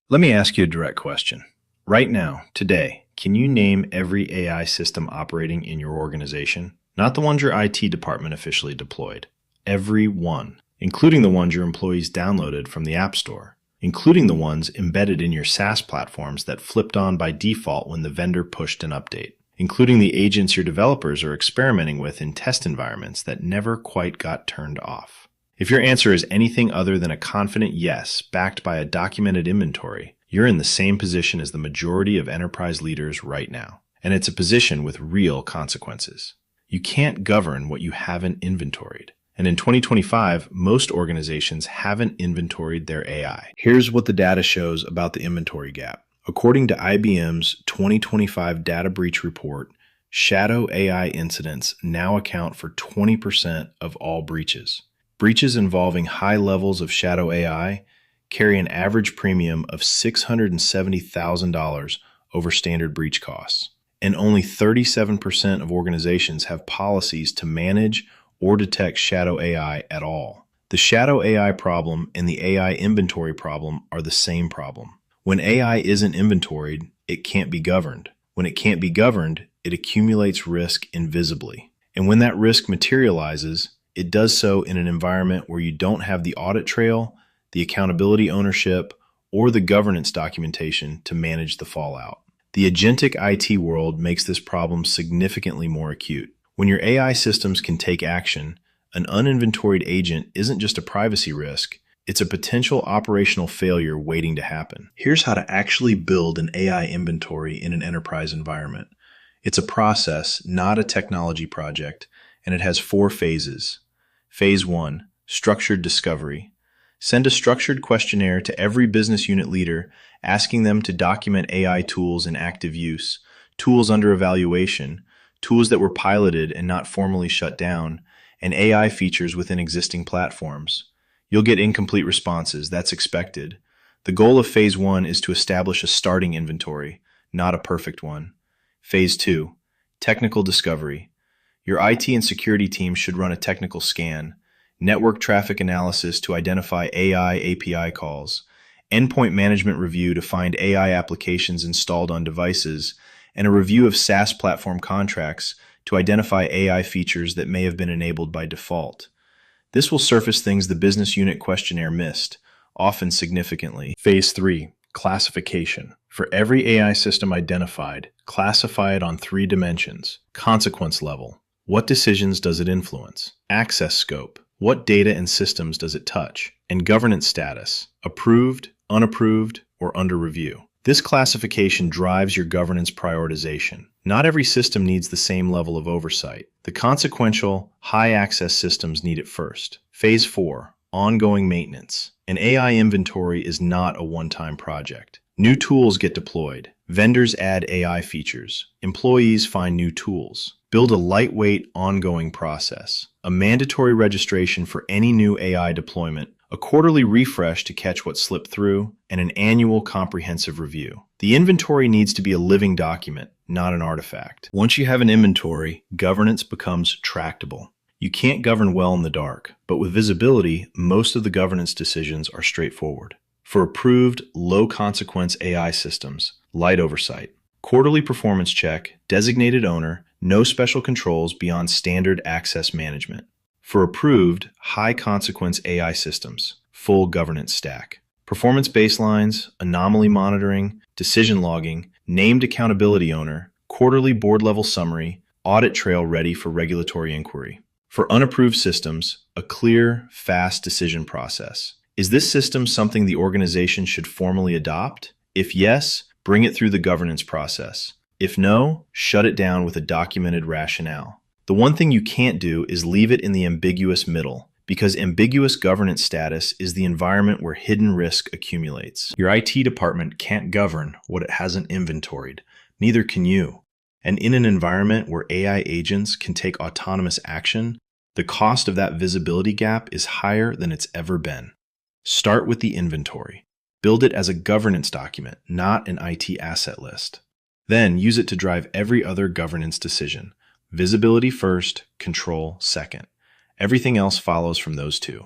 Let me ask you a direct question. Right now, today, can you name every AI system operating in your organization? Not the ones your IT department officially deployed. Every one, including the ones your employees downloaded from the App Store, including the ones embedded in your SaaS platforms that flipped on by default when the vendor pushed an update, including the agents your developers are experimenting with in test environments that never quite got turned off. If your answer is anything other than a confident yes, backed by a documented inventory, you're in the same position as the majority of enterprise leaders right now. And it's a position with real consequences. You can't govern what you haven't inventoried. And in 2025, most organizations haven't inventoried their AI. Here's what the data shows about the inventory gap. According to IBM's 2025 data breach report, shadow AI incidents now account for 20% of all breaches. Breaches involving high levels of shadow AI carry an average premium of $670,000 over standard breach costs. And only 37% of organizations have policies to manage or detect shadow AI at all. The shadow AI problem and the AI inventory problem are the same problem. When AI isn't inventoried, it can't be governed. When it can't be governed, it accumulates risk invisibly. And when that risk materializes, it does so in an environment where you don't have the audit trail, the accountability ownership, or the governance documentation to manage the fallout. The agentic IT world makes this problem significantly more acute. When your AI systems can take action, an uninventoried agent isn't just a privacy risk, it's a potential operational failure waiting to happen. Here's how to actually build an AI inventory in an enterprise environment. It's a process, not a technology project, and it has 4 phases. Phase 1, structured discovery. Send a structured questionnaire to every business unit leader asking them to document AI tools in active use, tools under evaluation, tools that were piloted and not formally shut down, and AI features within existing platforms. You'll get incomplete responses, that's expected. The goal of Phase 1 is to establish a starting inventory, not a perfect one. Phase 2, technical discovery. Your IT and security team should run a technical scan, network traffic analysis to identify AI API calls, endpoint management review to find AI applications installed on devices, and a review of SaaS platform contracts to identify AI features that may have been enabled by default. This will surface things the business unit questionnaire missed, often significantly. Phase 3, classification. For every AI system identified, classify it on 3 dimensions: consequence level. What decisions does it influence? Access scope. What data and systems does it touch? And governance status. Approved, unapproved, or under review. This classification drives your governance prioritization. Not every system needs the same level of oversight. The consequential, high-access systems need it first. Phase 4, ongoing maintenance. An AI inventory is not a one-time project. New tools get deployed. Vendors add AI features. Employees find new tools. Build a lightweight, ongoing process. A mandatory registration for any new AI deployment, a quarterly refresh to catch what slipped through, and an annual comprehensive review. The inventory needs to be a living document, not an artifact. Once you have an inventory, governance becomes tractable. You can't govern well in the dark, but with visibility, most of the governance decisions are straightforward. For approved, low-consequence AI systems, light oversight. Quarterly performance check, designated owner, no special controls beyond standard access management. For approved, high-consequence AI systems, full governance stack. Performance baselines, anomaly monitoring, decision logging, named accountability owner, quarterly board-level summary, audit trail ready for regulatory inquiry. For unapproved systems, a clear, fast decision process. Is this system something the organization should formally adopt? If yes, bring it through the governance process. If no, shut it down with a documented rationale. The one thing you can't do is leave it in the ambiguous middle, because ambiguous governance status is the environment where hidden risk accumulates. Your IT department can't govern what it hasn't inventoried. Neither can you. And in an environment where AI agents can take autonomous action, the cost of that visibility gap is higher than it's ever been. Start with the inventory. Build it as a governance document, not an IT asset list. Then use it to drive every other governance decision. Visibility first, control second. Everything else follows from those 2.